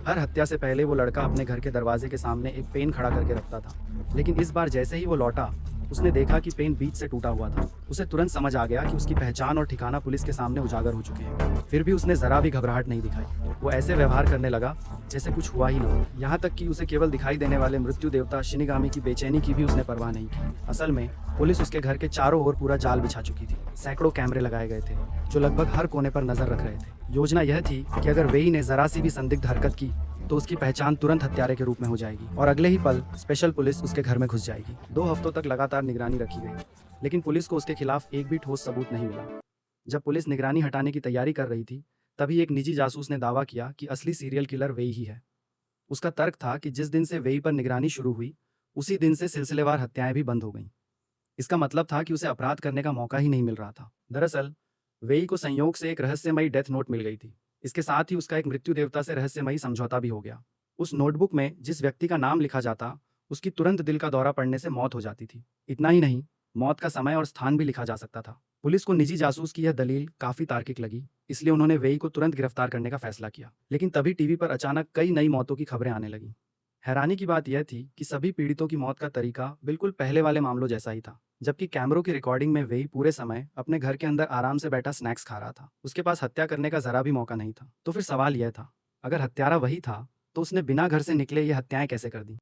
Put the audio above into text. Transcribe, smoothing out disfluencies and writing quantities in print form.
हर हत्या से पहले वो लड़का अपने घर के दरवाजे के सामने एक पेन खड़ा करके रखता था, लेकिन इस बार जैसे ही वो लौटा, उसने देखा कि पेन बीच से टूटा हुआ था। उसे तुरंत समझ आ गया कि उसकी पहचान और ठिकाना पुलिस के सामने उजागर हो चुके हैं। फिर भी उसने जरा भी घबराहट नहीं दिखाई। वो ऐसे व्यवहार करने लगा जैसे कुछ हुआ ही ना हो। यहाँ तक कि उसे केवल दिखाई देने वाले मृत्यु देवता शिनिगामी की बेचैनी की भी उसने परवाह नहीं की। असल में पुलिस उसके घर के चारों ओर पूरा जाल बिछा चुकी थी। सैकड़ों कैमरे लगाए गए थे, जो लगभग हर कोने पर नजर रख रहे थे। योजना यह थी कि अगर वेई ने जरा सी भी संदिग्ध हरकत की तो उसकी पहचान तुरंत हत्यारे के रूप में हो जाएगी और अगले ही पल स्पेशल पुलिस उसके घर में घुस जाएगी। 2 हफ्तों तक लगातार निगरानी रखी गई, लेकिन पुलिस को उसके खिलाफ एक भी ठोस सबूत नहीं मिला। जब पुलिस निगरानी हटाने की तैयारी कर रही थी, तभी एक निजी जासूस ने दावा किया कि असली सीरियल किलर वेई ही है। उसका तर्क था कि जिस दिन से वेई पर निगरानी शुरू हुई, उसी दिन से सिलसिलेवार हत्याएं भी बंद हो गईं। इसका मतलब था कि उसे अपराध करने का मौका ही नहीं मिल रहा था। दरअसल वेई को संयोग से एक रहस्यमयी डेथ नोट मिल गई थी। इसके साथ ही उसका एक मृत्यु देवता से रहस्यमयी समझौता भी हो गया। उस नोटबुक में जिस व्यक्ति का नाम लिखा जाता, उसकी तुरंत दिल का दौरा पड़ने से मौत हो जाती थी। इतना ही नहीं, मौत का समय और स्थान भी लिखा जा सकता था। पुलिस को निजी जासूस की यह दलील काफी तार्किक लगी, इसलिए उन्होंने वेई को तुरंत गिरफ्तार करने का फैसला किया। लेकिन तभी टीवी पर अचानक कई नई मौतों की खबरें आने लगीं। हैरानी की बात यह थी कि सभी पीड़ितों की मौत का तरीका बिल्कुल पहले वाले मामलों जैसा ही था। जबकि कैमरों की रिकॉर्डिंग में वेई पूरे समय अपने घर के अंदर आराम से बैठा स्नैक्स खा रहा था। उसके पास हत्या करने का जरा भी मौका नहीं था। तो फिर सवाल यह था, अगर हत्यारा वही था, तो उसने बिना घर से निकले ये हत्याएं कैसे कर दी?